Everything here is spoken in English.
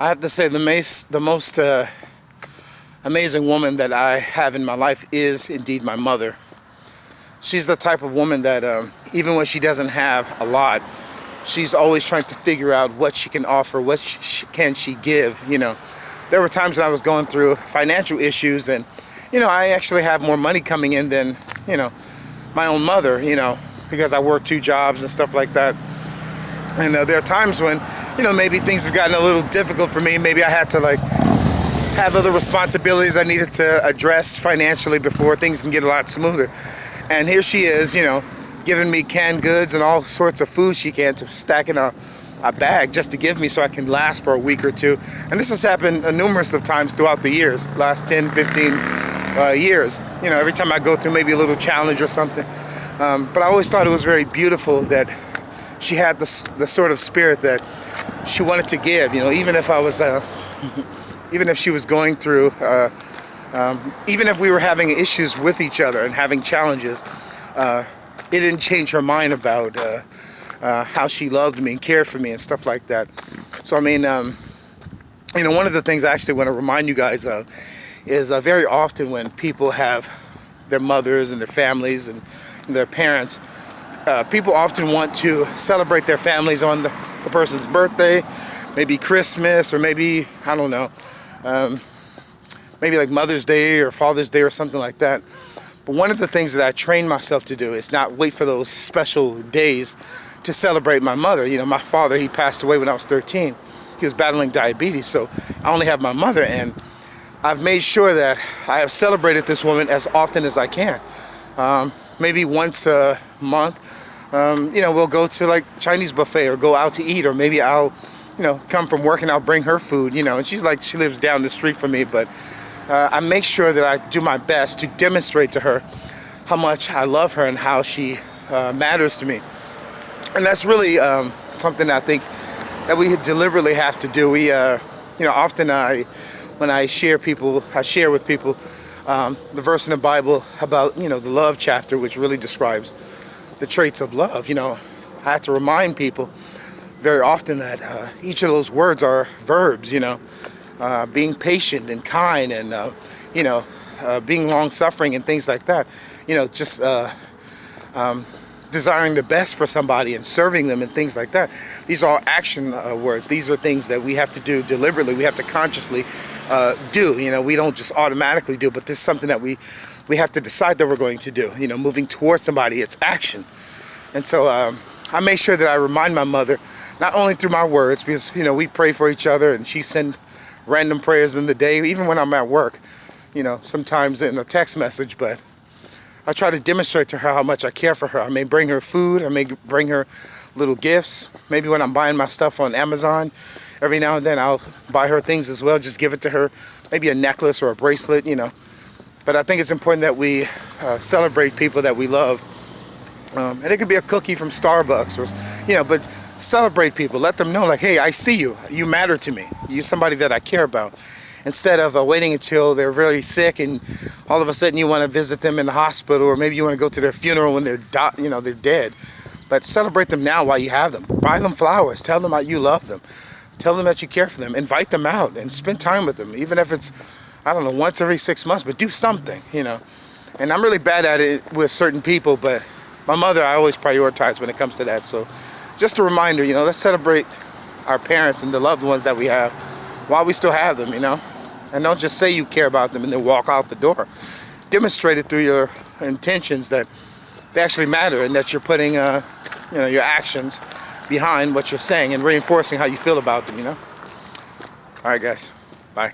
I have to say the most amazing woman that I have in my life is indeed my mother. She's the type of woman that even when she doesn't have a lot, she's always trying to figure out what she can offer, what can she give. There were times when I was going through financial issues, and I actually have more money coming in than my own mother, because I work 2 jobs and stuff like that. And there are times when maybe things have gotten a little difficult for me. Maybe I had to have other responsibilities I needed to address financially before things can get a lot smoother. And here she is, giving me canned goods and all sorts of food she can, to stack in a bag just to give me so I can last for a week or two. And this has happened numerous of times throughout the years, last 10, 15 years. Every time I go through maybe a little challenge or something. But I always thought it was very beautiful that she had the sort of spirit that she wanted to give. Even if I was, even if she was going through, even if we were having issues with each other and having challenges, it didn't change her mind about how she loved me and cared for me and stuff like that. So one of the things I actually want to remind you guys of is very often when people have their mothers and their families and their parents, people often want to celebrate their families on the person's birthday, maybe Christmas, or maybe, I don't know, maybe like Mother's Day or Father's Day or something like that. But one of the things that I trained myself to do is not wait for those special days to celebrate my mother. My father, he passed away when I was 13. He was battling diabetes, so I only have my mother, and I've made sure that I have celebrated this woman as often as I can. Maybe once a month, we'll go to Chinese buffet or go out to eat, or maybe I'll, come from work and I'll bring her food, and she lives down the street from me, but I make sure that I do my best to demonstrate to her how much I love her and how she matters to me. And that's really something I think that we deliberately have to do. We, often when I share with people the verse in the Bible about, the love chapter, which really describes the traits of love. I have to remind people very often that each of those words are verbs, being patient and kind and, being long-suffering and things like that. Just desiring the best for somebody and serving them and things like that. These are all action words. These are things that we have to do deliberately. We have to consciously do. We don't just automatically do, but this is something that we have to decide that we're going to do. Moving towards somebody, it's action. And so I make sure that I remind my mother, not only through my words, because we pray for each other, and she sends random prayers in the day, even when I'm at work, sometimes in a text message, but I try to demonstrate to her how much I care for her. I may bring her food, I may bring her little gifts. Maybe when I'm buying my stuff on Amazon, every now and then I'll buy her things as well, just give it to her, maybe a necklace or a bracelet, But I think it's important that we celebrate people that we love. And it could be a cookie from Starbucks, or, but celebrate people. Let them know, hey, I see you. You matter to me. You're somebody that I care about. Instead of waiting until they're really sick and all of a sudden you want to visit them in the hospital, or maybe you want to go to their funeral when they're dead. But celebrate them now while you have them. Buy them flowers. Tell them how you love them. Tell them that you care for them. Invite them out and spend time with them. Even if it's, I don't know, once every 6 months, but do something, And I'm really bad at it with certain people, but my mother, I always prioritize when it comes to that. So just a reminder, let's celebrate our parents and the loved ones that we have while we still have them, And don't just say you care about them and then walk out the door. Demonstrate it through your intentions that they actually matter, and that you're putting, your actions behind what you're saying and reinforcing how you feel about them, All right, guys. Bye.